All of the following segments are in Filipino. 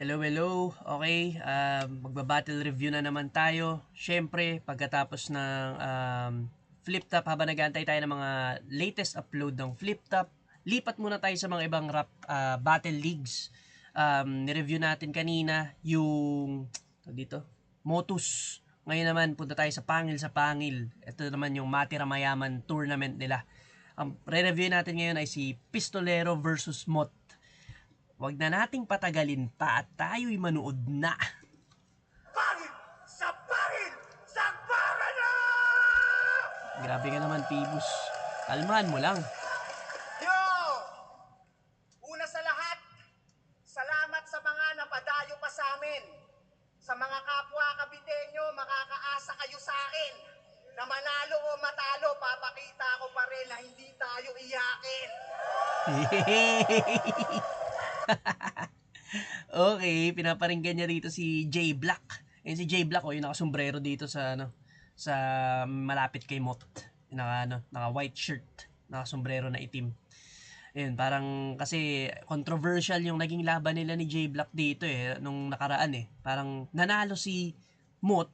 Hello, hello. Okay, magba-battle review na naman tayo. Siyempre, pagkatapos ng Flip Top, habang nag-aantay tayo ng mga latest upload ng Flip Top, lipat muna tayo sa mga ibang battle leagues. Nireview natin kanina yung dito, Motus. Ngayon naman, punta tayo sa Pangil. Ito naman yung Matira Mayaman tournament nila. Ang re-review natin ngayon ay si Pistolero versus Mot. Huwag na nating patagalin pa at tayo'y manood na. Pangil! Sa pangil! Sagpara na! Grabe ka naman, Pibus. Kalmahan mo lang. Yo! Una sa lahat, salamat sa mga napadayo pa sa amin. Sa mga kapwa kabitenyo, makakaasa kayo sa akin. Na manalo o matalo, papakita ko pa rin na hindi tayo iyakin. Okay, pinaparinggan niya rito si J Black. Yan si J Black, yung nakasombrero dito sa sa malapit kay Mot. Yung naka white shirt, nakasombrero na itim. Ayun, parang kasi controversial yung naging laban nila ni J Black dito nung nakaraan Parang nanalo si Mot,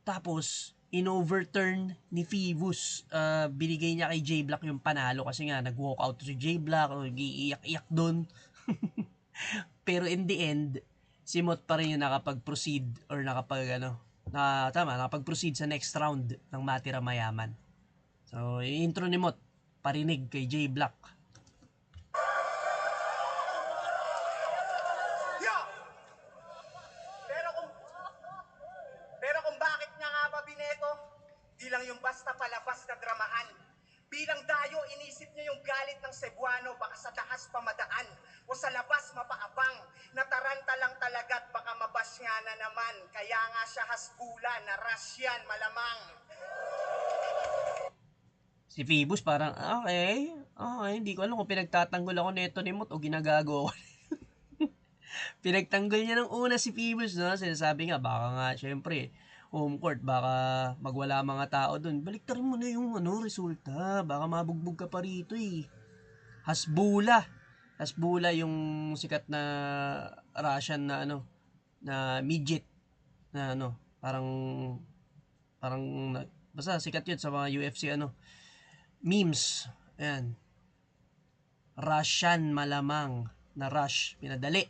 tapos in-overturn ni Phoebus. Binigay niya kay J Black yung panalo kasi nga nag-walk out si J Black, nag-iiyak-iyak doon. Pero in the end, si Mot pa rin yung nakapag-proceed or nakapag-proceed sa next round ng Matira Mayaman. So, yung intro ni Mot, parinig kay J Black. Yo! Pero kung bakit niya nga ba bineto, di lang yung basta palabas na dramahan. Bilang dayo, inisip niya yung galit ng Cebuano, baka sa dahas pamadaan, o sa labas mapaabang, nataranta lang talaga't baka mabas nga na naman, kaya nga siya hasbulan, na Russian malamang. Si Phoebus parang, okay, hindi ko alam kung pinagtatanggol ako nito ni Mot o ginagago ako. Pinagtanggol niya ng una si Phoebus, no? Sinasabi nga, baka nga, syempre, home court, baka magwala mga tao dun. Baliktarin mo na yung resulta. Baka mabugbog ka pa rito Hasbula. Hasbula yung sikat na Russian na na midget na parang basta sikat yun sa mga UFC memes. Ayan. Russian malamang na rush. Pinadali.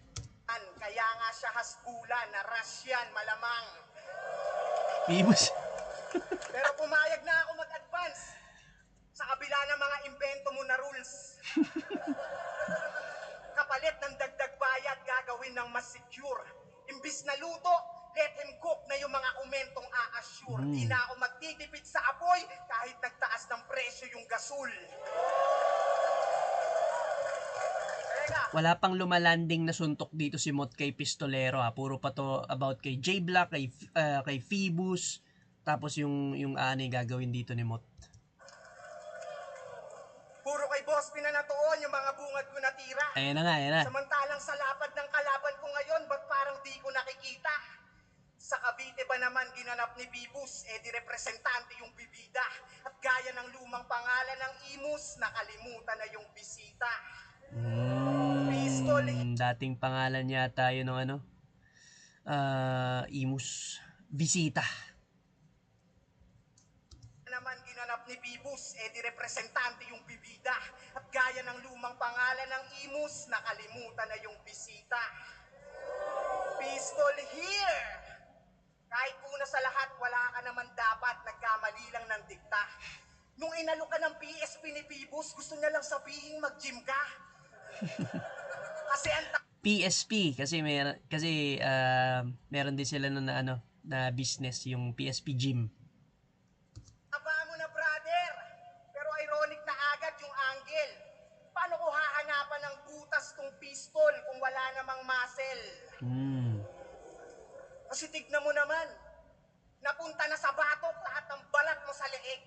Kaya nga siya hasbulan, na Russian malamang. Phoebus. Pero pumayag na ako mag-advance sa kabila ng mga invento mo na rules. Kapalit ng dagdag bayad, gagawin ng mas secure. Imbis na luto, let him cook na yung mga komentong a-assure. Di na ako magtitipid sa apoy kahit nagtaas ng presyo yung gasol. Wala pang lumalanding na suntok dito si Mot kay Pistolero Puro pa to about kay J Black, kay Phoebus. Tapos yung gagawin dito ni Mot. Puro kay Boss pinanatuon yung mga bungad ko natira. Ayan na. Samantalang sa lapad ng kalaban ko ngayon, ba't parang di ko nakikita? Sa Cavite ba naman ginanap ni Phoebus, di representante yung bibida. At gaya ng lumang pangalan ng Imus, nakalimutan na yung bisita. Pistol. Dating pangalan yata yun ng Imus. Visita. Naman ginanap ni Phoebus, di representante yung bibida. At gaya ng lumang pangalan ng Imus, nakalimutan na yung bisita. Pistol here! Kahit una sa lahat, wala ka naman dapat, nagkamali lang ng dikta. Nung inalo ka ng PSP ni Phoebus, gusto niya lang sabihin mag-gym ka. Kasi ang PSP meron din sila na business yung PSP gym. taba mo na, brother. Pero ironic na agad yung angle. Paano ko hahanapan ng butas tong pistol kung wala namang muscle? Kasi tignan mo naman, napunta na sa batok lahat ng balat mo sa leeg.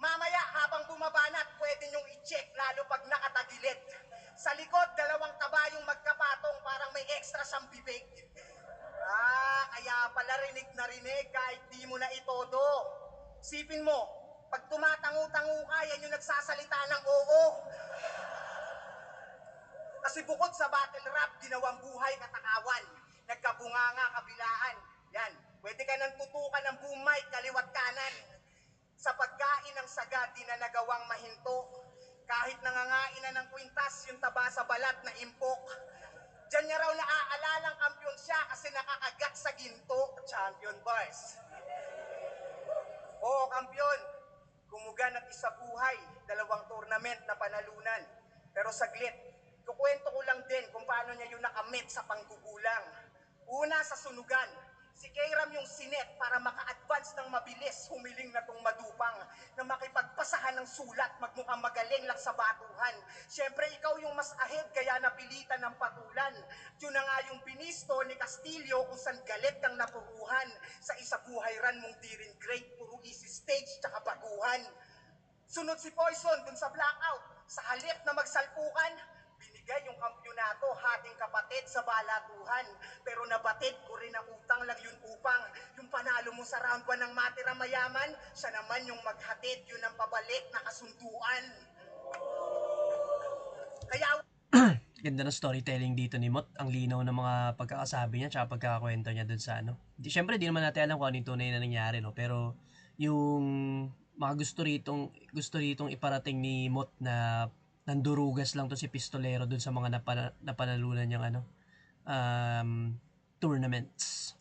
Mamaya habang bumabanat, pwede nyong i-check lalo pag nakatagilid. Sa likod, dalawang taba yung magkapatong, parang may extra siyang bibig. Kaya pala rinig na rinig kahit di mo na itodo. Sipin mo, pag tumatangu-tangu ka, yan yung nagsasalita ng oo. Kasi bukod sa battle rap, ginawang buhay katakawan. Pwede ka nang tutukan ng boom mic kaliwat kanan. Sa pagkain ng sagad, di na nagawang mahinto. Kahit nangangain na ng kwintas, yung taba sa balat na impok. Diyan niya raw naaalalang kampiyon siya kasi nakakagat sa ginto. Champion boys. Oo, kampiyon. Gumugan at isa buhay, 2 tournament na panalunan. Pero saglit, kukwento ko lang din kung paano niya yung nakamit sa panggugulang. Una sa sunugan, si Kairam yung sinet para maka-advance ng mabilis, humiling na tong madupang na makipagpasahan ng sulat, magmukhang magaling lang sa batuhan. Siyempre ikaw yung mas ahead kaya napilitan ng patulan. Yun na nga yung binisto ni Castillo kung saan galit kang napuruhan. Sa isa buhay ran mong di rin great, puro easy stage tsaka baguhan. Sunod si Poison dun sa blackout. Sa halip na magsalpukan, binigay yung kampyonato, hating kapatid sa balatuhan. Pero nabatid ko rin ang utang lang yun upang yung panalo mo sa round 1 ng matira mayaman, siya naman yung maghatid, yun ang pabalik na kasunduan. Kaya Ganda ng storytelling dito ni Mot. Ang linaw ng mga pagkakasabi niya tsaka pagkakakwento niya dun sa ano. Siyempre, di naman natin alam kung ano yung tunay na nangyari, no? Pero, yung mga gusto ritong iparating ni Mot na nandurugas lang to si Pistolero dun sa mga napanalunan niyang ano, tournaments.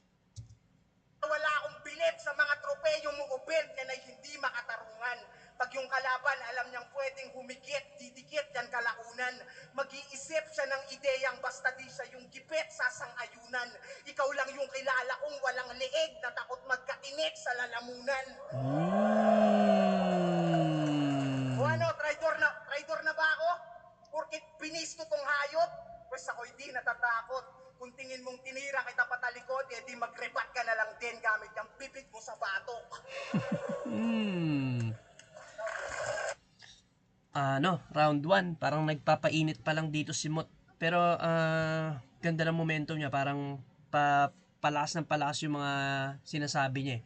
wala akong bilib sa mga tropeo mo o belt na hindi makatarungan. Pag yung kalaban alam niyang pwedeng humigit, didikit yan kalaunan. Mag-iisip siya ng ideyang basta di siya yung gipit sa sang-ayunan. Ikaw lang yung kilala kong walang leeg na takot magkatinik sa lalamunan. O ano, traidor na ba ako? Porkit binisto tong hayop? Pues ako'y di natatakot. Kung tingin mong tinira kita patalikod, di magrebat ka na lang din gamit yung bibig mo sa batok. Round 1, parang nagpapainit pa lang dito si Mot. Pero, ganda ng momentum niya, parang palakas ng palakas yung mga sinasabi niya eh.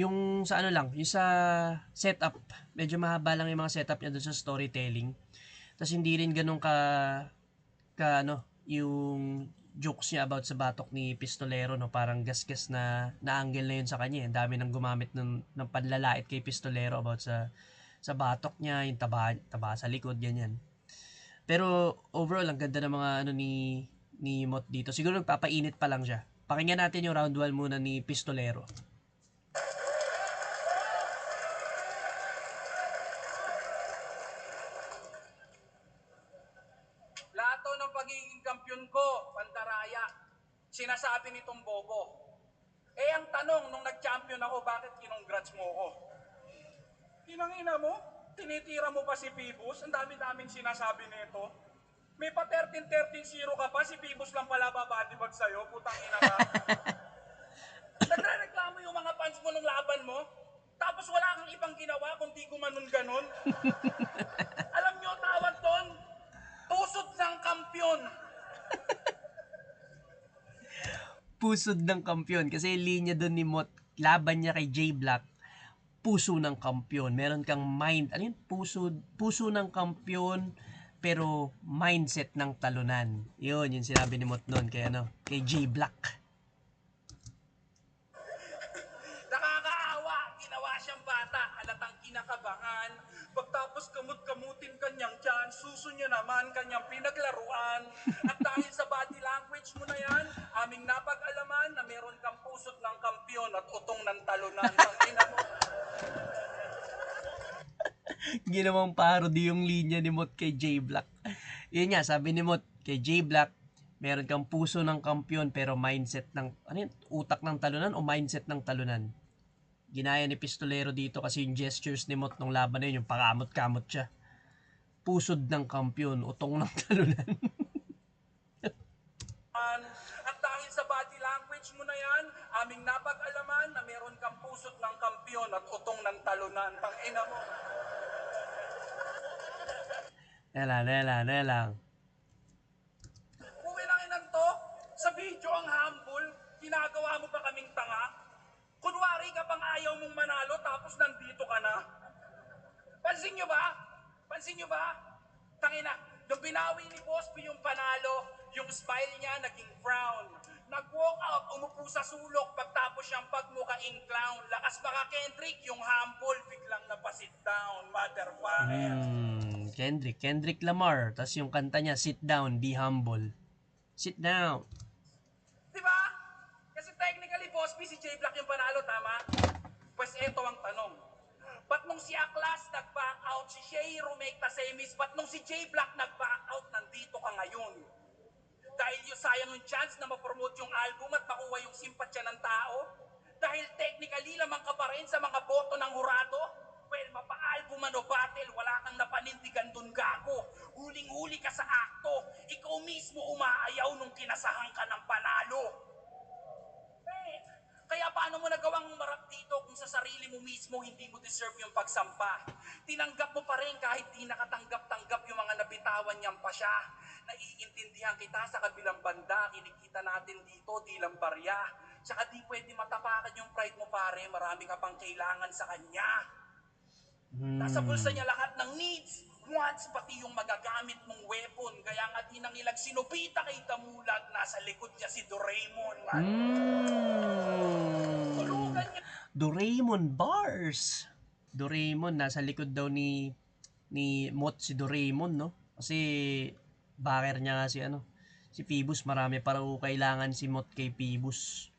Yung sa ano lang, yung sa setup, medyo mahaba lang yung mga setup niya doon sa storytelling. Tapos hindi rin ganun yung jokes niya about sa batok ni Pistolero, no, parang gasgas na angle na yun sa kanya. Ang dami nang gumamit ng panlalait kay Pistolero about sa batok niya, yung taba sa likod, ganyan. Pero overall, ang ganda ng mga ano ni Mot dito. Siguro nagpapainit pa lang siya. Pakinggan natin yung round 1 muna ni Pistolero. Lato ng pagiging kampiyon ko, pandaraya, sinasabi nitong bobo. Eh ang tanong, nung nag-champion ako, bakit kinongrats mo ko? Tinangina mo? Tinitira mo pa si Pibus? Ang dami-daming sinasabi nito. May pa 13-13-0 ka pa, si Pibus lang pala babadibag sa'yo, putang ina ka. Nagre-reklamo yung mga fans mo nung laban mo, tapos wala kang ibang ginawa kundi gumanon ganon. Alam nyo, tawag doon, pusod ng kampiyon. Pusod ng kampiyon. Kasi yung linya doon ni Mot, laban niya kay J Black, puso ng kampiyon. Meron kang mind, ano yun? Puso ng kampiyon, pero mindset ng talunan. Yun, yung sinabi ni Mot noon kay J Black. Nakakaawa, ginawa siyang bata, halatang kinakabahan. Pagtapos kamut-kamutin kanyang tiyan, suso niya naman kanyang pinaglaruan. At dahil sa body language mo na yan, aming napag-alaman na meron kang pusot ng kampiyon at utong ng talunan. Ang ina mo. Ginawang parody yung linya ni Mot kay J Black. Yun nga, sabi ni Mot kay J Black, meron kang puso ng kampiyon pero mindset ng, ano yun, utak ng talunan o mindset ng talunan. Ginaya ni Pistolero dito kasi yung gestures ni Mot nung laban na yun, yung pakamot-kamot siya. Pusod ng kampiyon, utong ng talunan. At dahil sa body language mo na yan, aming napag-alaman na meron kang pusot ng kampiyon at utong ng talunan. Ang ina mo. Nelang. Uwi lang inan to, sa video ang humble, ginagawa mo pa kaming tanga. Kunwari ka pang ayaw mong manalo tapos nandito ka na. Pansin nyo ba? Tangina, nung binawi ni Boss P yung panalo, yung smile niya naging frown. Nag-walk out, umupo sa sulok, pagtapos siyang pagmukaing clown. Lakas baka Kendrick, yung humble, biglang napasit down, motherfucker. Kendrick Lamar. Tapos yung kanta niya, Sit Down, Be Humble. Sit down. Diba? Kasi technically, Boss B, si J Black yung panalo, tama? Pues eto ang tanong. Ba't nung si Aklas nag-back out, si Shay Rumekta Semis, ba't nung si J Black nag-back out, nandito ka ngayon? Dahil yung sayang yung chance na ma-promote yung album at makuha yung simpatsya ng tao? Dahil technically lamang ka pa rin sa mga boto ng hurado? Well, mapa-album man o battle, wala kang napanindigan dun, gago. Huling-huli ka sa akto. Ikaw mismo umaayaw nung kinasahan ka ng panalo. Eh, kaya paano mo nagawang marap dito kung sa sarili mo mismo hindi mo deserve yung pagsampa? Tinanggap mo pa rin kahit di nakatanggap-tanggap yung mga nabitawan niyang pa siya. Naiintindihan kita sa kabilang banda, kinikita natin dito, di lang barya. Tsaka di pwede matapakan yung pride mo pare, marami ka pang kailangan sa kanya. Nasa bulsa niya lahat ng needs, wants, pati yung magagamit mong weapon. Kaya nga di nang ilag sinubita kay Damulag, nasa likod niya si Doraemon. Man. Tulugan niya. Doraemon bars. Doraemon, nasa likod daw ni Mot si Doraemon, no? Kasi backer niya nga si Phoebus. Marami pa raw kailangan si Mot kay Phoebus.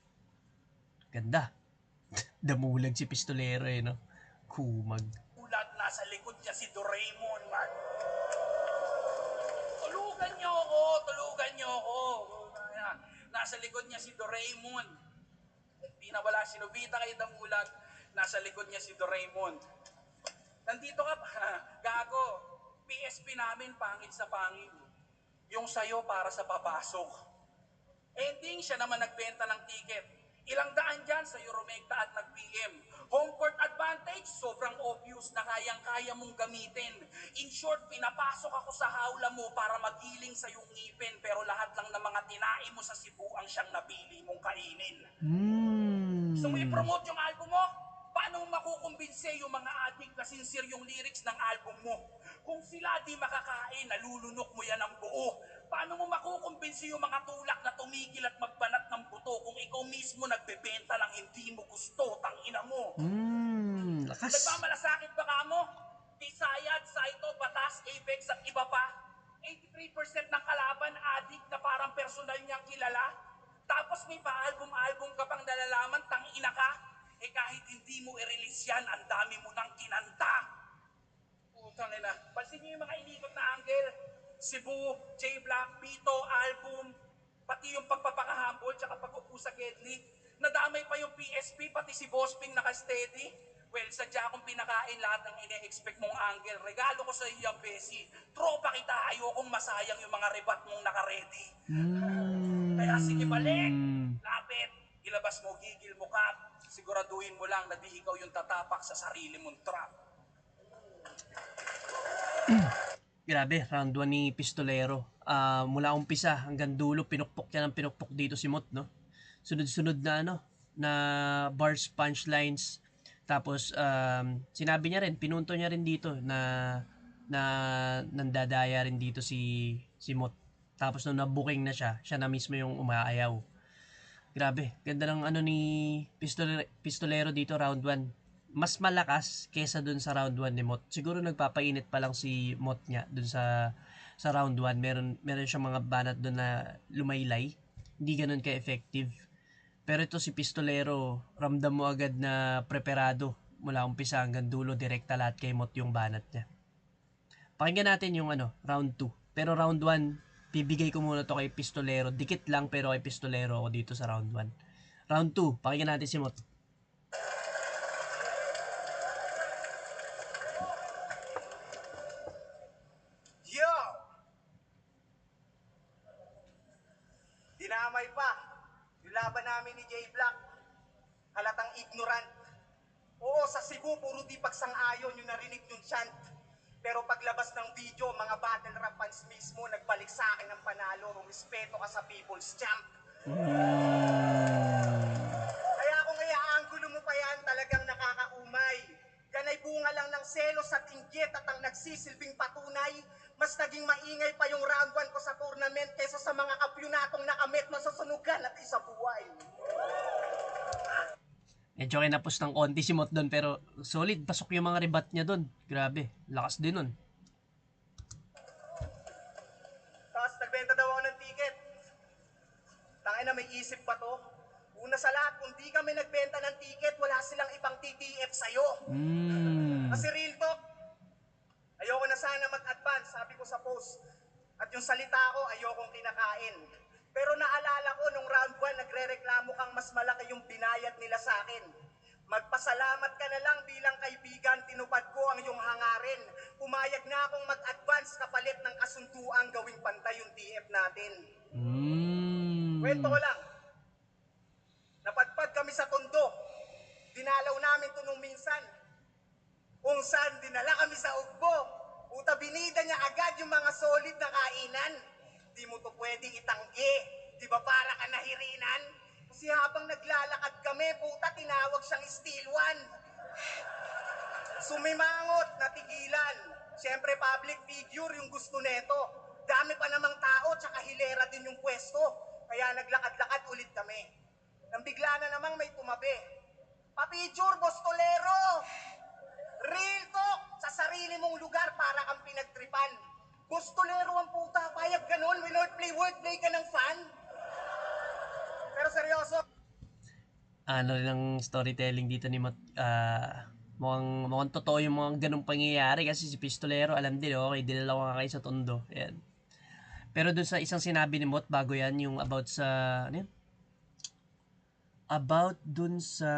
Ganda. Damulag si Pistolero no? Kumag. Ulat, nasa likod niya si Doraemon, man. Tulugan niyo ako, tulugan niyo ako. Nasa likod niya si Doraemon. Di na wala sinubita kay Damulag, nasa likod niya si Doraemon. Nandito ka pa, gago. PSP namin, pangit sa pangit. Yung sayo para sa papasok. Ending, siya naman nagbenta ng ticket. Ilang daan dyan sa Euromecta at nag-PM. Home court advantage, sobrang obvious na kayang-kaya mong gamitin. In short, pinapasok ako sa hawla mo para magiling sa iyong ngipin, pero lahat lang ng mga tinae mo sa Cebu ang siyang napili mong kainin. Gusto mo i-promote yung album mo? Paano mo makukumbinse yung mga adik na sincere yung lyrics ng album mo? Kung sila di makakain, nalulunok mo yan ang buo. Paano mo makukumbinse yung mga tulak na tumigil at magbanat ng buto kung ikaw mismo nagbebenta ng hindi mo gusto, tangina mo? Lakas. Nagmamalasakit ba ka mo? Bisayad, Saito, Batas, Apex at iba pa? 83% ng kalaban adik na parang personal niyang kilala? Tapos may pa-album-album ka pang nalalaman, tangina ka? Eh kahit hindi mo i-release yan, ang dami mo nang kinanta. Putang ina. Pansin niyo yung mga inikot na angle. Cebu, J Black, Pito, album, pati yung pagpapakahambol, tsaka pag-upo sa Kedli. Nadamay pa yung PSP, pati si Boss Ping naka-steady. Well, sadya akong pinakain lahat ng ine-expect mong angle. Regalo ko sa iyo yung Bessie. Tropa kita, ayokong masayang yung mga rebat mong naka-ready. Kaya sige balik, lapit, ilabas mo, gigil mo ka. Siguraduhin mo lang na di ikaw yung tatapak sa sarili mong trap. Grabe, round 1 ni Pistolero. Mula umpisa hanggang dulo, pinukpok niya ng pinukpok dito si Mot, no? Sunod-sunod na bars, punchlines. Tapos, sinabi niya rin, pinunto niya rin dito na nandadaya rin dito si Mot. Tapos nung nabuking na siya na mismo yung umaayaw. Grabe, ganda ng ni Pistolero dito round 1. Mas malakas kesa dun sa round 1 ni Mot. Siguro nagpapainit pa lang si Mot niya dun sa round 1. Meron siyang mga banat dun na lumaylay. Hindi ganun ka-effective. Pero ito si Pistolero, ramdam mo agad na preparado mula umpisa hanggang dulo, direkta lahat kay Mot yung banat niya. Pakinggan natin yung round 2. Pero round 1, bibigay ko muna to kay Pistolero. Dikit lang pero kay Pistolero ako dito sa round 1. Round 2, pakinggan natin si Mot. Yo! Dinamay pa. Yung laban namin ni J Black. Halatang ignorant. Oo, sa Cebu, puro di pagsang-ayon yung narinig yung chant. Pero paglabas ng video, mga battle rap fans mismo nagbalik sa akin ng panalo. Respeto ka sa people's champ. Kaya kung iaanggulo mo pa yan, talagang nakakaumay. Yan ay bunga lang ng selos at inggit at ang nagsisilbing patunay. Mas naging maingay pa yung round 1 ko sa tournament kaysa sa mga kampyonatong nakamit na sa sunugan at isa buhay. Medyo kinapos ng konti si Mot doon, pero solid. Pasok yung mga rebat niya doon. Grabe. Lakas din nun. Tapos nagbenta daw ako ng ticket. Tangina, may isip pa to. Una sa lahat, kung di kami nagbenta ng ticket, wala silang ibang TTF sa'yo. Kasi real talk, ayoko na sana mag-advance, sabi ko sa post. At yung salita ko, ayokong kinakain. Pero naalala ko, nung round 1, nagre-reklamo kang mas malaki yung binayad nila sa akin. Magpasalamat ka na lang bilang kaibigan, tinupad ko ang iyong hangarin. Pumayag na akong mag-advance kapalit ng kasunduang gawing pantay yung TF natin. Kwento ko lang. Napadpad kami sa Tondo. Dinalaw namin to nung minsan. Kung saan dinala kami sa Ugbo. Puta, binida niya agad yung mga solid na kainan. Di mo to pwedeng itanggi. Di ba para ka nahirinan? Kasi habang naglalakad kami, puta, tinawag siyang Steel One. Sumimangot, natigilan. Siyempre, public figure yung gusto neto. Dami pa namang tao, tsaka hilera din yung pwesto. Kaya naglakad-lakad ulit kami. Nang bigla na namang may tumabi. Papicture, Bostolero! Real talk! Sa sarili mong lugar para kang pinagtripan. Bostolero ang puta, payag ganun, wordplay ka ng fan. Pero seryoso. Ano rin ang storytelling dito ni Mot. Mukhang totoo yung mga ganung pangyayari kasi si Pistolero alam din, okay, dinala ko nga kayo sa Tondo. Ayan. Pero dun sa isang sinabi ni Mot bago yan, yung about sa, ano yun? About dun sa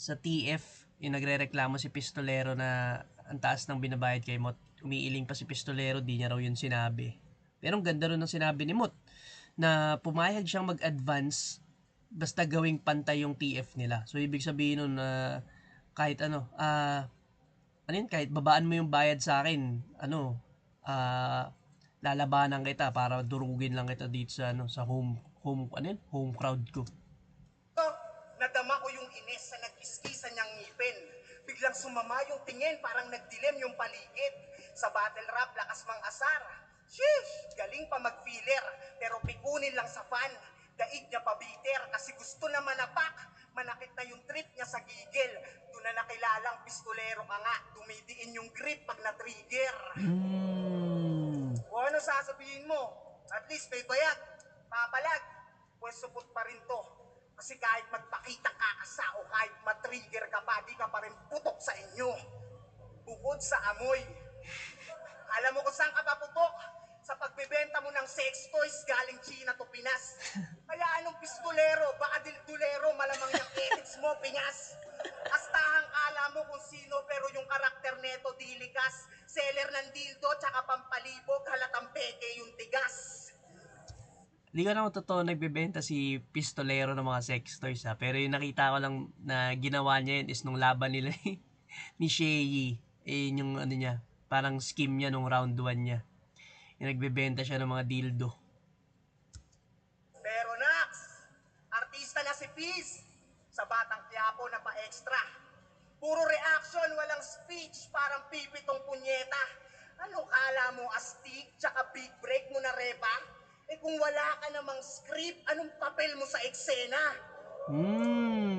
TF, yung nagre-reklamo si Pistolero na ang taas ng binabayad kay Mot. Umiiling pa si Pistolero, di niya raw yun sinabi. Pero ang ganda rin ng sinabi ni Mot na pumayag siyang mag-advance basta gawing pantay yung TF nila. So ibig sabihin nun na kahit ano yun, kahit babaan mo yung bayad sa akin, lalabanan kita para durugin lang kita dito sa sa home crowd ko. Nadama ko yung ines sa nag-iskisan niyang ngipin. Biglang sumama yung tingin, parang nagdilim yung paligid. Sa battle rap, lakas mang asar. Sheesh! Galing pa mag-filler, pero pikunin lang sa fan. Daig niya pa bitter, kasi gusto na manapak. Manakit na yung trip niya sa gigil. Doon na nakilalang pistolero ka nga. Dumidiin yung grip pag na-trigger. O ano sasabihin mo? At least may bayad. Papalag. Pues supot pa rin to. Kasi kahit magpakita ka asa o kahit matrigger ka pa, di ka pa rin putok sa inyo. Bukod sa amoy. Alam mo kung saan ka paputok? Sa pagbebenta mo ng sex toys galing China to Pinas. Kaya anong pistolero, baka dildulero, malamang yung edits mo, Pinas. Astahang kala mo kung sino, pero yung karakter neto di likas. Seller ng dildo, tsaka pampalibog, halatang peke yung tigas. Hindi ko naman totoo nagbebenta si Pistolero ng mga sex toys pero yung nakita ko lang na ginawa niya yun is nung laban nila ni Shei. Yung ano niya, parang scheme niya nung round 1 niya. Yung nagbebenta siya ng mga dildo. Pero Nax, artista na si Peace. Sa Batang Quiapo na pa-extra. Puro reaction, walang speech, parang pipitong punyeta. Ano kala mo, astig, tsaka big break mo na reba? Kung wala ka namang script, anong papel mo sa eksena?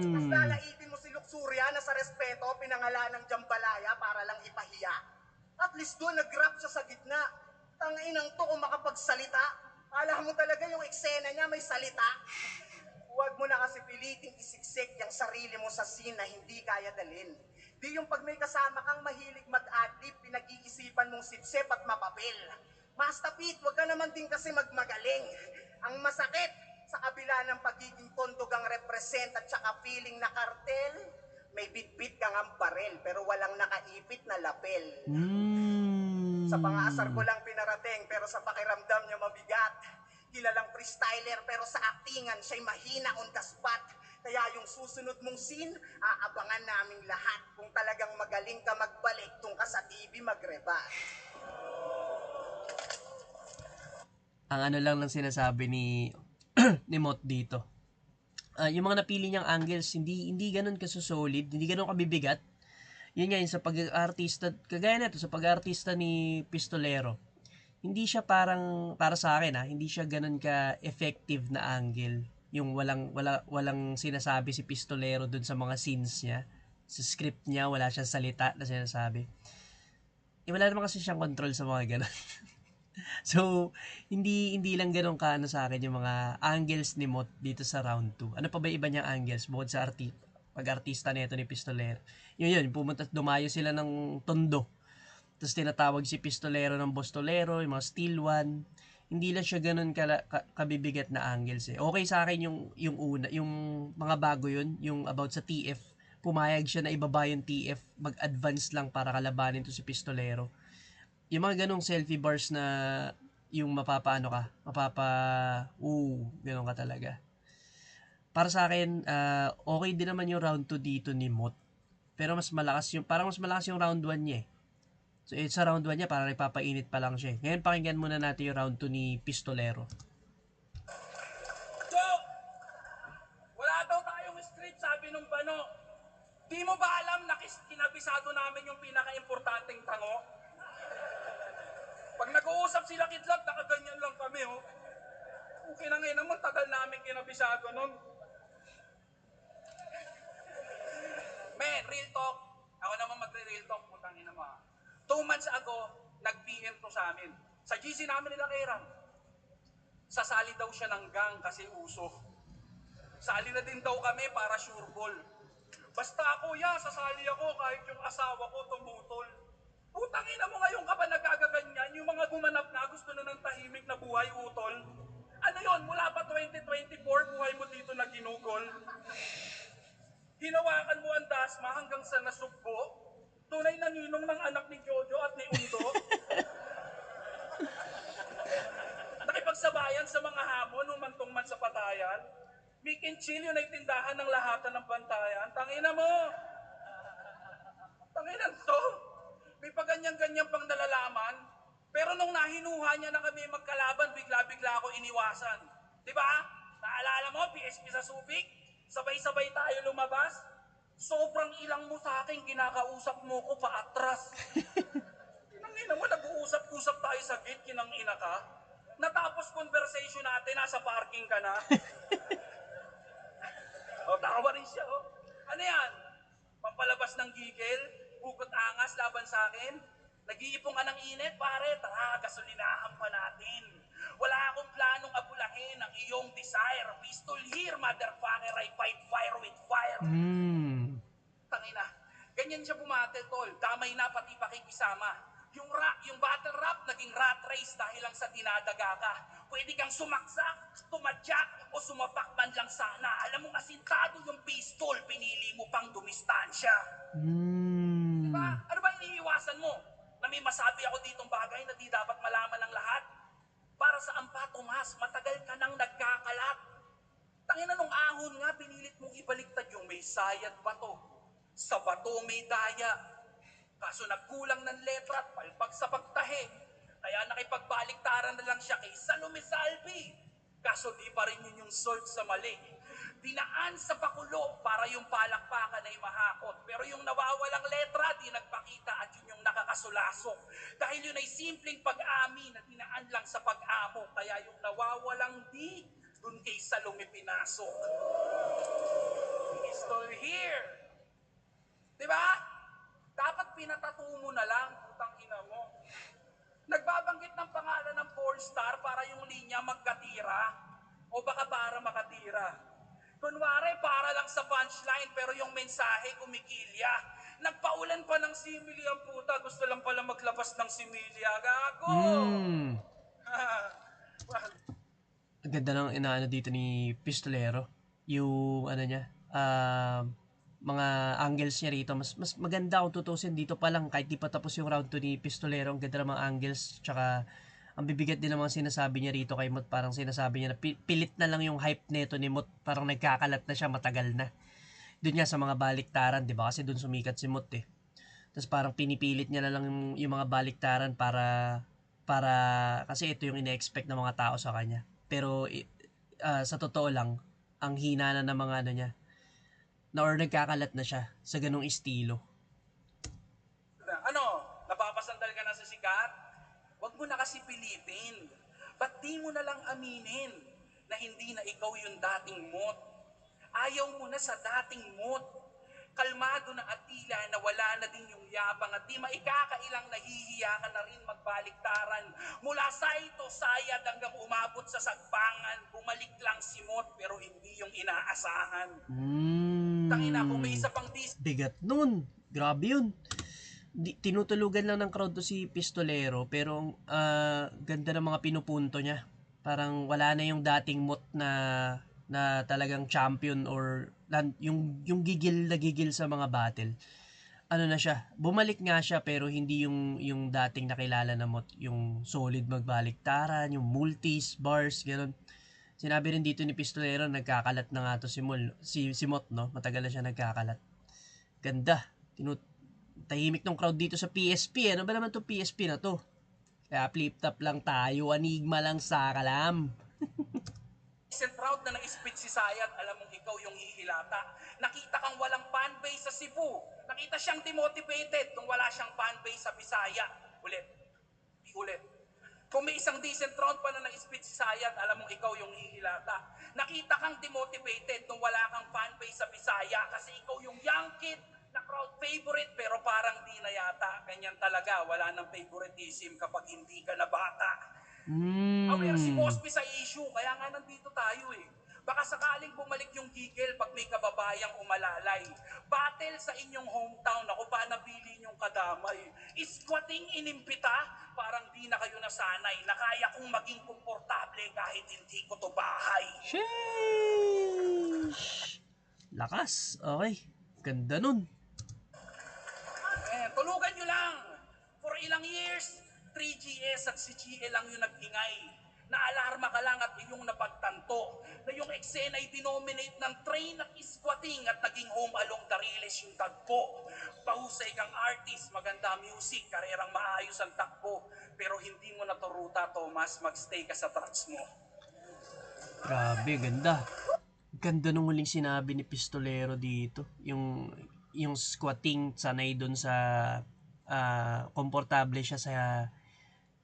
Mas lalaitin mo si Luxuria na sa respeto, pinangalan ng Jambalaya para lang ipahiya. At least doon, nag-rap siya sa gitna. Tanginang to kung makapagsalita. Alam mo talaga yung eksena niya may salita. Huwag mo na kasi piliting isiksik yung sarili mo sa scene na hindi kaya dalhin. Di yung pag may kasama kang mahilig mag-adlib, pinag-iisipan mong sipsip at mapapil. Mastapit, wag ka naman din kasi magmagaling. Ang masakit, sa kabila ng pagiging kondogang represent at saka feeling na kartel, may bitbit kang ang barel pero walang nakaipit na lapel. Sa pangaasar ko lang pinarating pero sa pakiramdam niya mabigat. Kilalang freestyler pero sa aktingan siya'y mahina on the spot. Kaya yung susunod mong scene, aabangan naming lahat. Kung talagang magaling ka magbalik, doon ka sa TV magrebat. Ang ano lang ng sinasabi ni ni Mot dito. Yung mga napili niyang angles, hindi ganoon kasolid, hindi ganoon kabibigat. Yun nga, yun sa pag-artista, kagaya nito, sa pag-artista ni Pistolero, hindi siya parang, para sa akin hindi siya ganoon ka-effective na angle. yung walang sinasabi si Pistolero dun sa mga scenes niya. Sa script niya, wala siyang salita na sinasabi. Wala naman kasi siyang control sa mga ganun. So, hindi lang ganoon kaano sa akin yung mga angles ni Mot dito sa round 2. Ano pa ba iba niyang angles bukod sa pag-artista nito ni Pistolero? Yun, pumunta, dumayo sila ng Tondo. Tapos tinatawag si Pistolero ng Bostolero, yung mga Steel One. Hindi lang siya ganoon kabibigat na angles eh. Okay sa akin yung una, yung mga bago yun, yung about sa TF. Pumayag siya na ibaba yung TF, mag-advance lang para kalabanin to si Pistolero. Yung mga ganong selfie bars na yung ganun ka talaga. Para sa akin, okay din naman yung round 2 dito ni Mot. Pero parang mas malakas yung round 1 niya eh. So, sa round 1 niya, parang ipapainit pa lang siya eh. Ngayon, pakinggan muna natin yung round 2 ni Pistolero. Joke! Wala daw tayong script, sabi nung Bano. Di mo ba alam na kinabisado namin yung pinaka-importanting tango? Pag nag-uusap sila Kidlat, nakaganyan lang kami, oh. Okay na ngayon naman, tagal namin kinabisado nun. Men, real talk. Ako naman magre-real talk, putang ina mo. 2 months ago, nag-PM to sa amin. Sa GC namin nila kay Ram. Sasali daw siya ng gang kasi uso. Sali na din daw kami para sure ball. Basta ako, sasali ako kahit yung asawa ko tumutol. Putang ina mo ngayon ka pa nagkagaganyan, yung mga gumanap na gusto na ng tahimik na buhay utol. Ano yon, mula pa 2024, buhay mo dito na ginugol. Hinawakan mo ang dasma hanggang sa nasugbo. Tunay na ninong ng anak ni Jojo at ni Undo. Nakipagsabayan sa mga hamon nung mantong-man sa patayan. Mick and Chill yun ay tindahan ng lahatan ng bantayan. Tangina mo! Tanginan to! May paganyan-ganyan pang nalalaman. Pero nung nahinuha niya na kami magkalaban, bigla-bigla ako iniwasan. Diba? Naalala mo, PSP sa Subic? Sabay-sabay tayo lumabas. Sobrang ilang mo sa akin, kinakausap mo ko paatras. Kinangina mo, nag-uusap-usap tayo sa gate, kinangina ka. Natapos conversation natin, nasa parking ka na. O, tawa rin siya, oh. Ano yan? Pampalabas ng gigil? Hugot angas laban sa akin? Nag-iipong ka ng init, pare? Tara, gasolinahan pa natin. Wala akong planong abulahin ang iyong desire. Pistol here, motherfucker. I fight fire with fire. Tangina. Ganyan siya bumatel, tol. Damay na pati pakikisama. Yung battle rap, naging rat race dahil lang sa dinadaga ka. Pwede kang sumaksak, tumadyak, o sumapak man lang sana. Alam mo, asintado yung pistol, pinili mo pang dumistansya. Diba? Ano ba iniiwasan mo? Na may masabi ako ditong bagay na di dapat malaman ng lahat? Para sa ampa, Tomas, matagal ka nang nagkakalat. Tangina nung ahon nga, pinilit mong ibaliktad yung may sayad bato. Sa bato may daya. Kaso nagkulang ng letra at palpag sa pagtahi. Kaya nakipagbaliktaran na lang siya kay Salome Salvi. Kaso di pa rin yun yung sword sa mali. Dinaan sa pakulo para yung palakpakan ay mahakot. Pero yung nawawalang letra, di nagpakita at yun yung nakakasulasok. Dahil yun ay simpleng pag-ami na dinaan lang sa pag-amo. Kaya yung nawawalang di, dun kay Salome pinasok. Pistol here. Diba? Dapat pinatato mo na lang, putang ina mo. Nagbabanggit ng pangalan ng porn star para yung linya magkatira o baka para makatira. Kunwari para lang sa punchline pero yung mensahe kumikilya. Nagpaulan pa ng simili ang puta, gusto lang pala maglabas ng similya. Gago! Ang ganda ng inaano dito ni Pistolero. Yung ano niya, mga angles niya rito. Mas maganda kung tutusin dito pa lang kahit di pa tapos yung round 2 ni Pistolero. Ang ganda ng mga angles. Tsaka ang bibigat din ng mga sinasabi niya rito kay Mot. Parang sinasabi niya na pilit na lang yung hype nito ni Mot. Parang nagkakalat na siya, matagal na. Doon nga sa mga baliktaran, di ba? Kasi doon sumikat si Mot eh. Tapos parang pinipilit niya na lang yung mga baliktaran para kasi ito yung ina-expect ng mga tao sa kanya. Pero sa totoo lang, ang hina na ng mga ano niya, na or nagkakalat na siya sa ganung estilo. Ano, napapasandal ka na sa sikat? Huwag mo na kasi pilitin. Ba't di mo na lang aminin? na hindi na ikaw yung dating Mot. Ayaw mo na sa dating Mot. Kalmado na at tila na wala na din yung yabang at di maikakailang nahihiya ka na rin magbaliktaran. Mula sa ito sayad hanggang umabot sa sagpangan, bumalik lang si Mot pero hindi yung inaasahan. Tangina, kung may isa pang Bigat nun. Grabe yun. Tinutulugan lang ng crowd to si Pistolero, pero ganda ng mga pinupunto niya. Parang wala na yung dating Mot na talagang champion or yung gigil na gigil sa mga battle. Ano na siya, bumalik nga siya pero hindi yung dating nakilala na Mot, yung solid magbaliktaran, yung multis, bars, gano'n. Sinabi rin dito ni Pistolero, nagkakalat na nga to si Mot, no? Matagal na siya nagkakalat. Ganda. Tahimik ng crowd dito sa PSP. Ano ba naman to PSP na to? Kaya flip top lang tayo, anigma lang sa kalam. Isang proud na na-spit si Sayat, alam mong ikaw yung hihilata. Nakita kang walang fanbase sa Cebu. Nakita siyang demotivated nung wala siyang fanbase sa Bisaya. Ulit. Kung may isang decent round pa na na-spit si Sayat, alam mong ikaw yung hihilata. Nakita kang demotivated nung wala kang fanbase sa Bisaya kasi ikaw yung young kid na crowd favorite pero parang di na yata. Ganyan talaga, wala nang favoritism kapag hindi ka na bata. Aware si Bosby sa issue, kaya nga nandito tayo eh. Baka sakaling bumalik yung gigil pag may kababayang umalalay. Battle sa inyong hometown, ako pa nabili niyong kadamay. Squatting inimpita, parang di na kayo nasanay. Na kaya kong maging komportable kahit hindi ko to bahay. Sheesh! Lakas. Okay. Ganda nun. Tulugan nyo lang. For ilang years, 3GS at si GL lang yung nag-ingay. Naalarma ka lang at iyong napagtanto na yung eksena ay dinominate ng train at squatting at naging home along the Riles yung tagpo. Pahusay kang artist, maganda music, karerang maayos ang takbo. Pero hindi mo naturuta, Thomas, magstay ka sa tracks mo. Grabe, ganda. Ganda nung huling sinabi ni Pistolero dito. Yung squatting, sanay dun sa komportable siya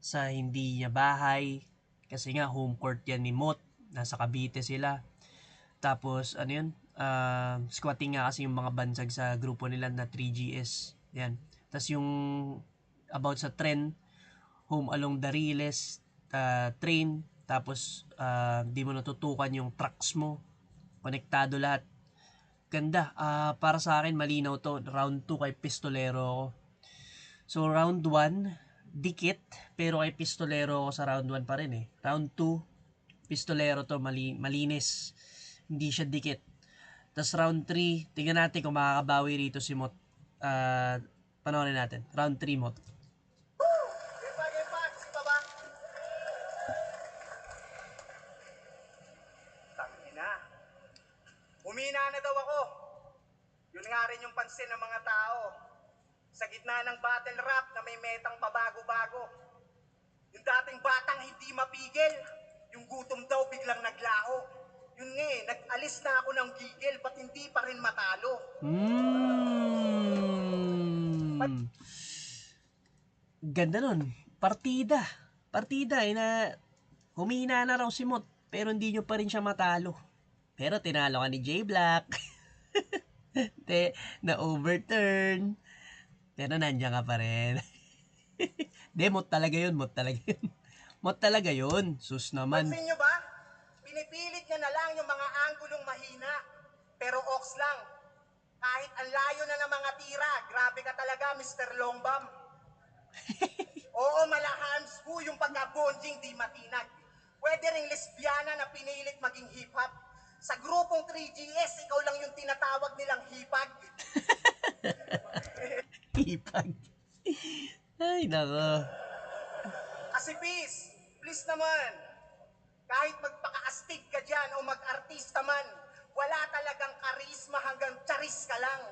sa hindi niya bahay. Kasi nga, home court yan ni Mot. Nasa Cavite sila. Tapos, ano yun? Squatting nga kasi yung mga bansag sa grupo nila na 3GS. Yan. Tapos yung about sa trend, home along the Riles, train. Tapos, di mo natutukan yung tracks mo. Konektado lahat. Ganda. Para sa akin, malinaw to. Round 2 kay Pistolero ako. So, round 1, dikit. Pero kay Pistolero ako sa round 1 pa rin eh. Round 2, Pistolero to, malinis. Hindi siya dikit. Tapos round 3, tingnan natin kung makakabawi rito si Mot. Panoorin natin. Round 3, Mot. Ipag, si Baba. Tangina. Humina na daw ako. Yun nga rin yung pansin ng mga tao. Sa gitna ng battle rap na may metang pabago-bago. Yung dating batang hindi mapigil. Yung gutom daw biglang naglaho. Yun nga eh, nag-alis na ako ng gigil, ba't hindi pa rin matalo? Ganda nun. Partida. Partida na humina na raw si Mot pero hindi nyo pa rin siya matalo. Pero tinalo ka ni J Black. Na overturn. Pero nandiyan ka pa rin. De, Mot talaga yun. Mot talaga yun. Mot talaga yun. Sus naman. Pansin nyo ba? Pinipilit niya na lang yung mga anggulong mahina. Pero ox lang. Kahit ang layo na ng mga tira, grabe ka talaga, Mr. Longbam. Oo, malahams po yung pagka-bonjing di matinag. Pwede ring lesbiana na pinilit maging hip-hop. Sa grupong 3GS, ikaw lang yung tinatawag nilang hipag. Hipag. Ay, nako. Kasi please naman. Kahit magpaka-astig ka dyan o mag-artista man, wala talagang karisma hanggang charis ka lang.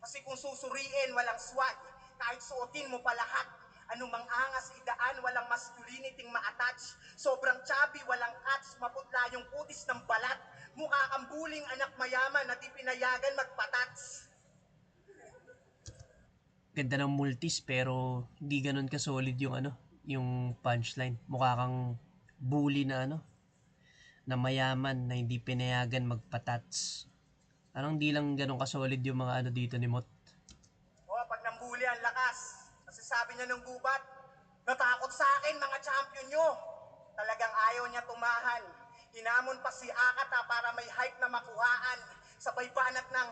Kasi kung susuriin, walang swag. Kahit suotin mo pa lahat, anumang angas idaan, walang masculinity ma-attach. Sobrang chubby, walang cuts, maputla yung kutis ng balat. Mukha kang buling anak mayaman na di pinayagan magpatats. Ganda ng multis pero hindi ganun ka-solid yung yung punchline. Mukha kang bully na na mayaman na hindi pinayagan magpatats. Parang di lang ganun kasolid yung mga ano dito ni Mot. O, pag nambuli ang lakas, kasi sabi niya nung gubat, natakot sa akin mga champion nyo. Talagang ayaw niya tumahan. Hinamon pa si Akata para may hype na makuhaan. Sabay banat ng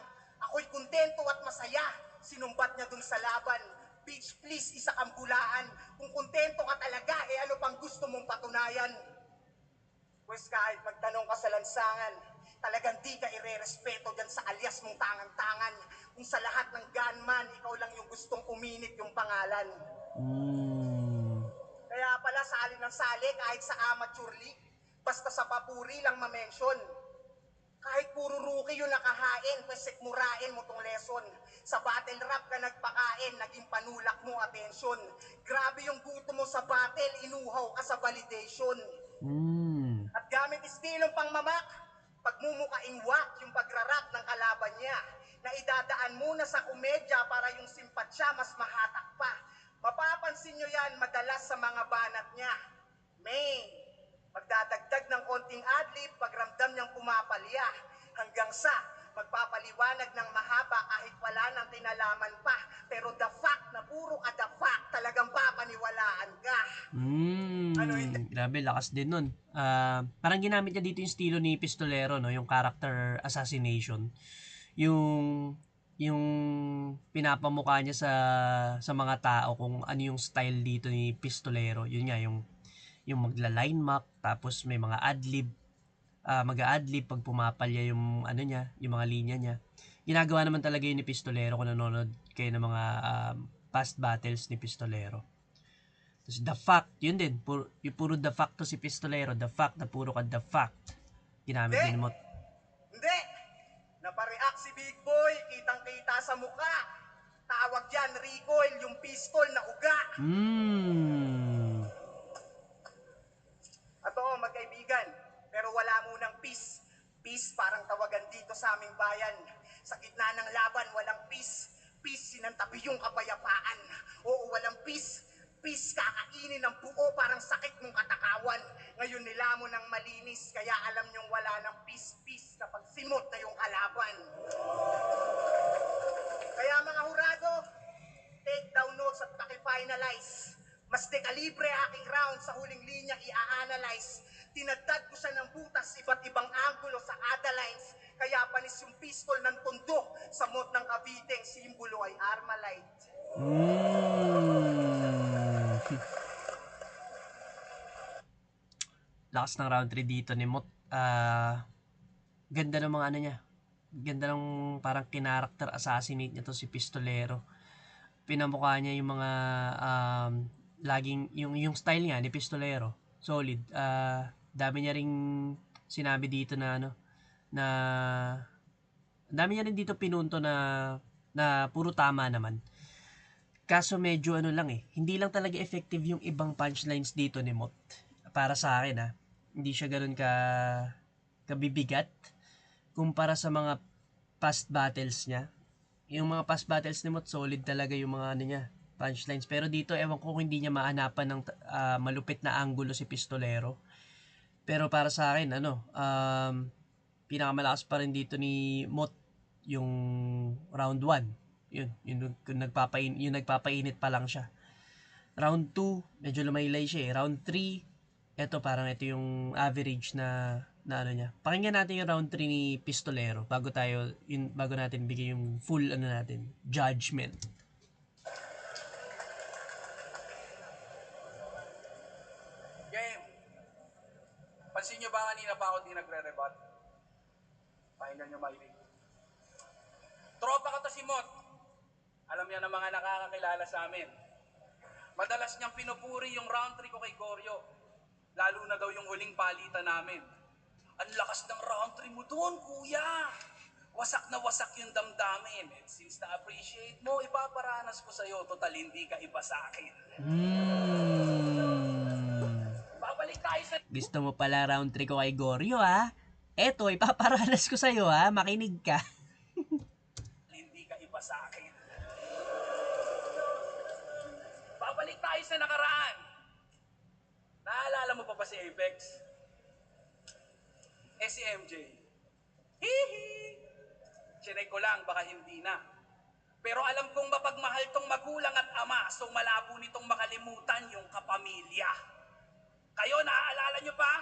ako'y kontento at masaya. Sinumbat niya dun sa laban. Bitch, please, isa kang bulaan. Kung kontento ka talaga, ano pang gusto mong patunayan? Pues kahit magtanong ka sa lansangan, talagang di ka irerespeto dyan sa alias mong tangan-tangan. Kung sa lahat ng gunman, ikaw lang yung gustong uminit yung pangalan. Kaya pala sali ng sali kahit sa amateur league, basta sa papuri lang ma-mention. Kahit puro rookie yung nakahain, pues sikmurain mo tong lesson. Sa battle rap ka nagpakain, naging panulak mo atensyon. Grabe yung gusto mo sa battle, inuhaw ka sa validation. At gamit istilong pangmamak, pagmumukaing wak yung pagrarap ng kalaban niya, na idadaan muna sa komedya para yung simpatsya mas mahatak pa. Mapapansin nyo yan madalas sa mga banat niya. May magdadagdag ng konting adlib pag ramdam niyang pumapalya, hanggang sa magpapaliwanag ng mahaba kahit wala nang kinalaman pa. Pero the fact na puro ka the fact, talagang papaniwalaan ka. Ano hindi? Grabe, lakas din nun. Parang ginamit niya dito yung estilo ni Pistolero, no? Yung character assassination. Yung pinapamukha niya sa mga tao kung ano yung style dito ni Pistolero. Yun nga, yung magla-line map, tapos may mga adlib, mag-a-adlib pag pumapalya yung ano niya, yung mga linya niya. Ginagawa naman talaga yun ni Pistolero kung nanonood kayo ng mga past battles ni Pistolero. Tapos the fact, yun din, yung puro the fact to si Pistolero, the fact na puro ka the fact, ginamit din mo. Hindi! Napareact si Big Boy, kitang-kita sa mukha. Tawag yan, recoil, yung pistol na uga. At oo, magkaibigan, pero wala munang peace. Peace parang tawagan dito sa aming bayan. Sa gitna ng laban, walang peace. Peace, sinantabi yung kapayapaan. Oo, walang peace. Peace, kakainin ng buo, parang sakit ng katakawan. Ngayon nilamon ng malinis, kaya alam nyong wala ng peace. Peace kapag simot na yung kalaban. Kaya mga hurado, take down notes at paki-finalize. Mas dekalibre aking round sa huling linya i-analyze. Tinadtad ko siya ng butas, iba't ibang anggulo sa ada lines. Kaya panis yung pistol ng tundo. Sa mot ng Cavite, ang simbolo ay Armalite. Lakas ng round 3 dito ni Mot. Ganda ng mga ano niya. Ganda ng parang kinaracter assassinate niya to si Pistolero. Pinamukha niya yung mga laging yung style niya ni Pistolero. Solid. Dami niya ring sinabi dito na ano na dami niya rin dito pinunto na puro tama naman. Kaso medyo ano lang hindi lang talaga effective yung ibang punchlines dito ni Mot. Para sa akin hindi siya ganoon kabibigat kumpara sa mga past battles niya. Yung mga past battles ni Mot solid talaga yung mga ano niya, punchlines. Pero dito ewan ko kung hindi niya mahanapan ng malupit na angulo si Pistolero. Pero para sa akin pinakamalakas pa rin dito ni Mot yung round 1. Yung nagpapainit pa lang siya. Round 2, medyo lumaylay siya Round 3, ito yung average na ano niya. Pakinggan natin yung round 3 ni Pistolero bago natin bigay yung full judgment. Game. Pansin nyo ba kanina pa ako di nagre-rebut? Pakinggan nyo maibig. Tropa ka to si Mot. Alam yan ng mga nakakakilala sa amin. Madalas niyang pinupuri yung round 3 ko kay Goryo. Lalo na daw yung huling palitan namin. Ang lakas ng round 3 mo doon, kuya. Wasak na wasak yung damdamin. And since na-appreciate mo, ipaparanas ko sa'yo. Total, hindi ka iba sa akin. Babalik tayo sa... Gusto mo pala round 3 ko kay Goryo Eto, ipaparanas ko sa'yo makinig ka. Hindi ka iba sa akin. Babalik tayo sa nakaraan. Naalala mo pa ba si Apex? Si MJ. Hihi! Chinek ko lang, baka hindi na. Pero alam kong mapagmahal tong magulang at ama, so malabo nitong makalimutan yung kapamilya. Kayo, naaalala nyo pa?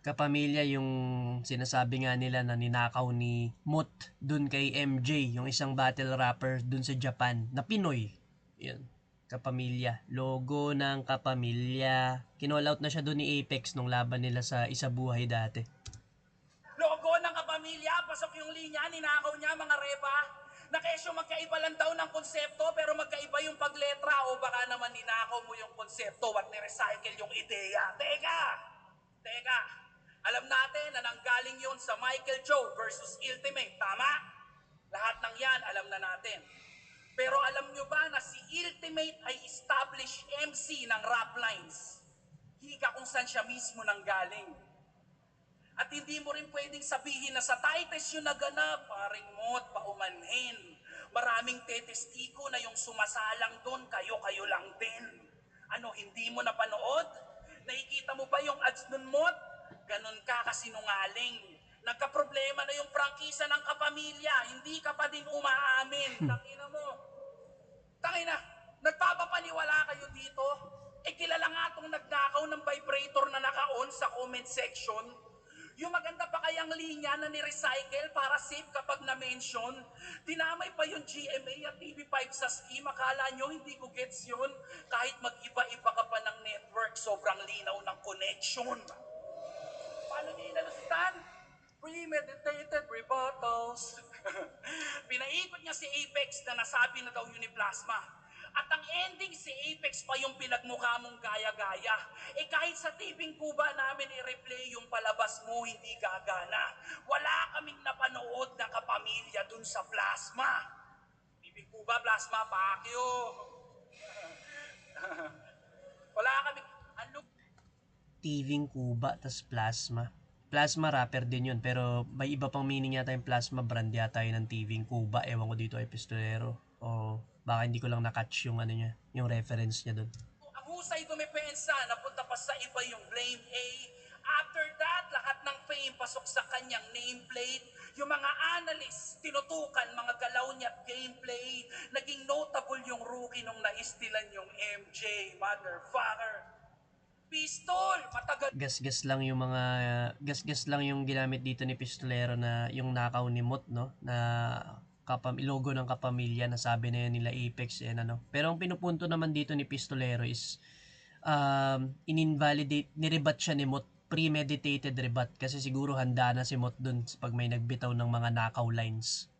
Kapamilya yung sinasabi nga nila na ninakaw ni Mot dun kay MJ, yung isang battle rapper dun sa Japan na Pinoy. Yun. Kapamilya. Logo ng kapamilya. Kinall out na siya dun ni Apex nung laban nila sa Isabuhay dati. Logo ng kapamilya, pasok yung linya, ninakaw niya mga repa. Na kesyo magkaiba lang daw ng konsepto pero magkaiba yung pagletra o baka naman ninakaw mo yung konsepto at ni-recycle yung ideya. Teka, alam natin na nanggaling yun sa Michael Joe versus Ultimate, tama? Lahat ng yan alam na natin. Pero alam nyo ba na si Ultimate ay established MC ng rap lines? Higa kung saan siya mismo nanggaling. At hindi mo rin pwedeng sabihin na sa Titus yung naganap, paring mo't paumanhin. Maraming tetestiko na yung sumasalang doon, kayo-kayo lang din. Ano, hindi mo napanood? Nakikita mo ba yung ads nun, Mot? Ganon ka kasinungaling. Nagka-problema na yung prangkisa ng kapamilya, hindi ka pa din umaamin. Tangina mo. Tangina, nagpapapaniwala kayo dito? Kilala nga itong nagnakaw ng vibrator na naka-on sa comment section. Yung maganda pa kayang linya na ni-recycle para safe kapag na-mention. Dinamay pa yung GMA at TV5 sa scheme. Akala nyo hindi ko gets yun? Kahit mag-iba-iba ka pa ng network, sobrang linaw ng connection. Paano niya inalustan? Premeditated rebuttals. Pinaikot niya si Apex na nasabi na daw yun ni Plasma. At ang ending, si Apex pa yung pinagmukha mong gaya-gaya. Kahit sa TV Kuba namin i-replay yung palabas mo, hindi gagana. Wala kaming napanood na kapamilya dun sa Plasma. TV Kuba, Plasma, Pacquiao. Wala kaming... Ano? TV Kuba, tas Plasma. Plasma rapper din yun, pero may iba pang meaning yata yung Plasma, brand yata yun ng TV Kuba. Ewan ko dito ay pistolero. O baka hindi ko lang na-catch yung ano niya, yung reference niya doon. Ang husay dumepensa, napunta pa sa iba yung blame A. After that, lahat ng fame pasok sa kanyang nameplate. Yung mga analysts, tinutukan mga galaw niya at gameplay. Naging notable yung rookie nung naistilan yung MJ, motherfucker. Pistol, matagal Gas-gas lang yung mga gas-gas lang yung ginamit dito ni Pistolero na yung nakaw ni Mot, no, na logo ng kapamilya, na sabi na yun nila Apex and ano. Pero ang pinupunto naman dito ni Pistolero is in-invalidate, nirebat siya ni Mot, premeditated rebat, kasi siguro handa na si Mot dun pag may nagbitaw ng mga nakaw lines.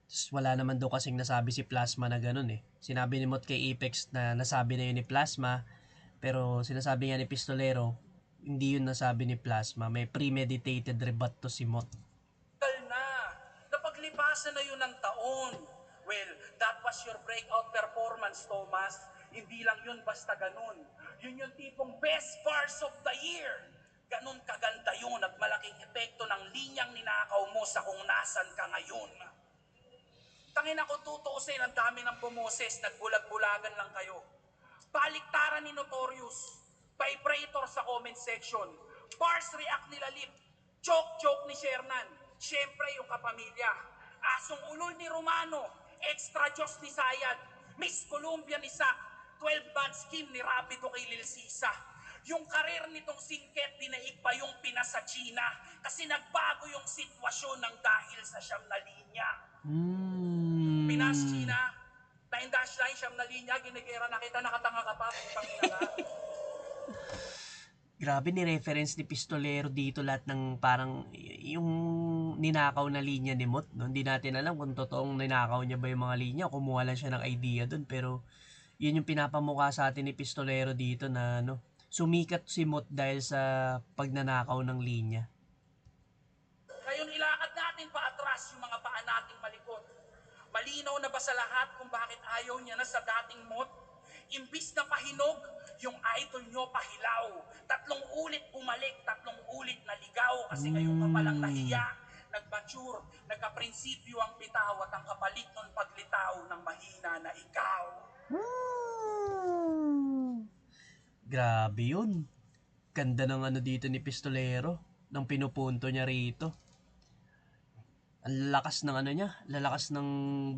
Tapos wala naman daw kasing nasabi si Plasma na ganun eh. Sinabi ni Mot kay Apex na nasabi na yun ni Plasma, pero sinasabi nga ni Pistolero, hindi yun nasabi ni Plasma. May premeditated rebat to si Mot. na. Napaglipasan na yun ng taon. Well, that was your breakout performance, Thomas. Hindi lang yun basta ganun. Yun yung tipong best bars of the year. Ganun kaganda yun at malaking epekto ng linyang ninakaw mo sa kung nasan ka ngayon. Tangin ako tutuusin, ang dami ng bumoses, nagbulag-bulagan lang kayo. Baliktaran ni Notorious, vibrator sa comment section, bars react nila Lip, joke ni Shernan, syempre yung kapamilya, asong ulol ni Romano, extra Diyos ni Sayad, Miss Columbia ni Sak, 12-band scheme ni Rapido kay Lil Sisa. Yung karir nitong singket, dinaig pa yung Pinas sa China kasi nagbago yung sitwasyon ng dahil sa siyam na linya. Pinas, China, 9 dash line, siyam na linya, ginigera na kita, nakatanga ka pa, putang ina ka. Grabe ni reference ni Pistolero dito lahat ng parang yung ninakaw na linya ni Mot. No? Hindi natin alam kung totoong ninakaw niya ba yung mga linya o kumuha lang siya ng idea dun. Pero yun yung pinapamukha sa atin ni Pistolero dito na ano, sumikat si Mot dahil sa pagnanakaw ng linya. Ngayon ilakad natin pa atras yung mga paa nating malikot. Malinaw na ba sa lahat kung bakit ayaw niya na sa dating Mot? Imbis na pahinog, yung idol nyo pahilaw. 3 ulit bumalik, 3 ulit naligaw kasi ngayon ka palang nahiya. Nag-mature, nagka-prinsipyo ang bitaw at ang kapalit nun paglitaw ng mahina na ikaw. Grabe yun. Ganda ng ano dito ni Pistolero. ng pinupunto niya rito. Ang lakas ng ano niya, lalakas ng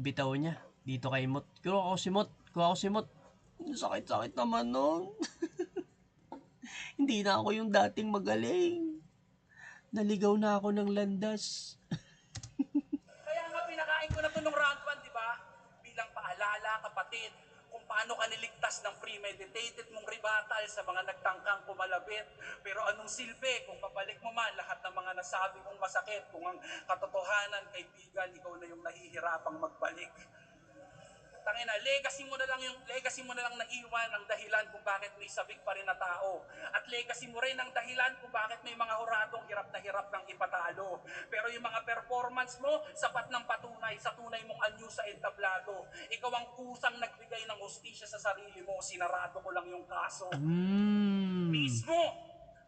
bitaw niya dito kay Mot. Kuha ako si Mot. Sakit-sakit naman nun. Hindi na ako yung dating magaling. Naligaw na ako ng landas. Kaya nga pinakain ko na to nung round 1, di ba? Bilang paalala, kapatid, kung paano ka niligtas ng premeditated mong ribatal sa mga nagtangkang pumalabit. Pero anong silbi kung papalik mo man lahat ng mga nasabi mong masakit, kung ang katotohanan, kaibigan, ikaw na yung nahihirapang magbalik. Tangina, legacy mo na lang naiwan ang dahilan kung bakit may sabik pa rin na tao. At legacy mo rin ang dahilan kung bakit may mga huradong hirap na hirap kang ipatalo. Pero yung mga performance mo, sapat ng patunay sa tunay mong anyo sa entablado. Ikaw ang kusang nagbigay ng hustisya sa sarili mo, sinarado ko lang yung kaso. Mismo,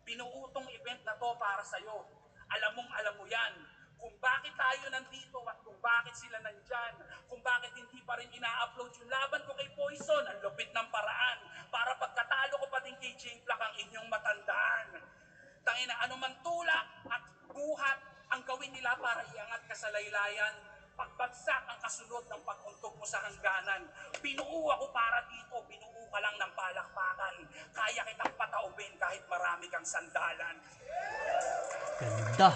binuutong event na to para sa'yo. Alam mo yan. Kung bakit tayo nandito at kung bakit sila nandyan, kung bakit hindi pa rin ina-upload yung laban ko kay Poison, ang lupit ng paraan, para pagkatalo ko pa din kay J Black ang inyong matandaan. Tangina, anumang tulak at buhat ang gawin nila para iangat ka sa laylayan, pagbagsak ang kasunod ng pag-untog mo sa hangganan. Binuo ako para dito, binuo ka lang ng palakpakan. Kaya kitang pataubin kahit marami kang sandalan. Ganda.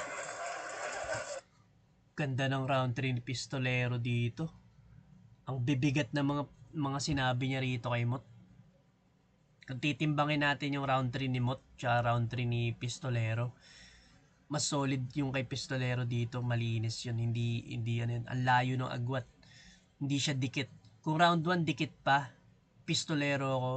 Ganda ng round 3 ni Pistolero dito. Ang bibigat na mga sinabi niya rito kay Mot. Kung titimbangin natin yung round 3 ni Mot tsaka round 3 ni Pistolero, mas solid yung kay Pistolero dito, malinis yun, hindi ano yun, ang layo ng agwat. Hindi siya dikit. Kung round 1 dikit pa, Pistolero ako.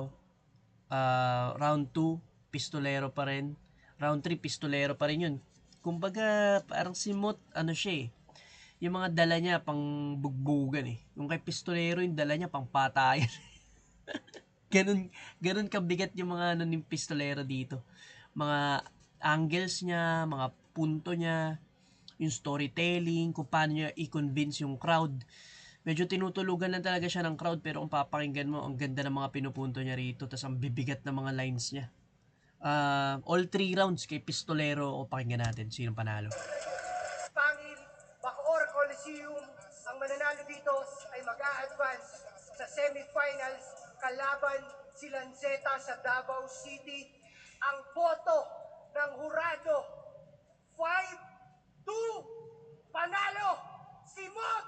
Round 2, Pistolero pa rin. Round 3, Pistolero pa rin yun. Kumbaga, parang si Mot, ano siya eh, yung mga dala niya pang bugbugan eh. Yung kay Pistolero, yung dala niya pang patayan. ganun kabigat yung mga ano ng Pistolero dito. Mga angles niya, mga punto niya, yung storytelling, kung paano niya i-convince yung crowd. Medyo tinutulugan lang talaga siya ng crowd, pero kung papakinggan mo, ang ganda ng mga pinupunto niya rito, tas ang bibigat ng mga lines niya. All 3 rounds kay Pistolero, o pakinggan natin sino panalo. Pangil, Bacoor Coliseum, ang mananalo dito ay mag-a-advance sa semifinals kalaban si Lanceta sa Davao City. Ang boto ng hurado, 5-2, panalo si Mot!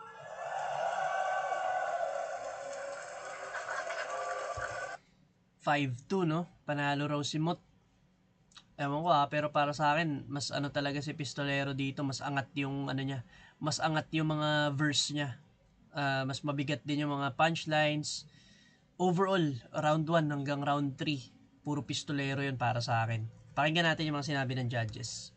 5-2, no? Panalo raw si Mot. Ewan ko pero para sa akin, mas ano talaga si Pistolero dito, mas angat yung ano niya, mas angat yung mga verse niya. Mas mabigat din yung mga punchlines. Overall, round 1 hanggang round 3, puro Pistolero yun para sa akin. Pakinggan natin yung mga sinabi ng judges.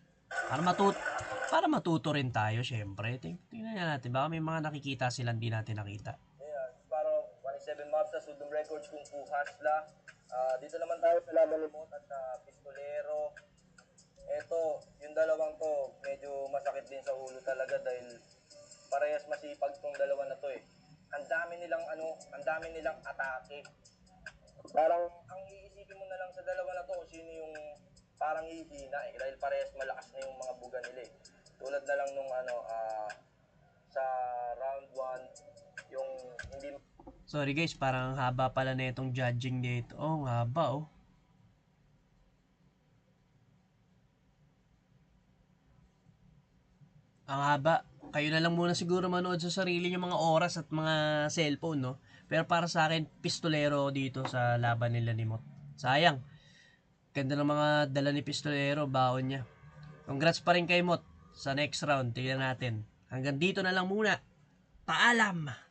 Para matuto rin tayo, syempre. Tingnan natin, baka may mga nakikita silang di natin nakita. Yeah, Sparrow, 27 maps sa Sudom Records, Kung Fu Hasla. Dito naman tayo sa laban ni Mot at Pistolero. Eto, yung dalawang to, medyo masakit din sa ulo talaga dahil parehas masipag tong dalawa na to eh. Ang dami nilang atake. Parang ang iisipin mo na lang sa dalawa na to kung sino yung parang hihina eh dahil parehas malakas na yung mga buga nila eh. Tulad na lang nung sa round 1 yung hindi. Sorry guys, parang ang haba pala na itong judging dito. Oh, ang haba oh. Ang haba. Kayo na lang muna siguro manood sa sarili yung mga oras at mga cellphone, no? Pero para sa akin, Pistolero dito sa laban nila ni Mot. Sayang. Ganda ng mga dala ni Pistolero, baon niya. Congrats pa rin kay Mot sa next round. Tingnan natin. Hanggang dito na lang muna. Paalam!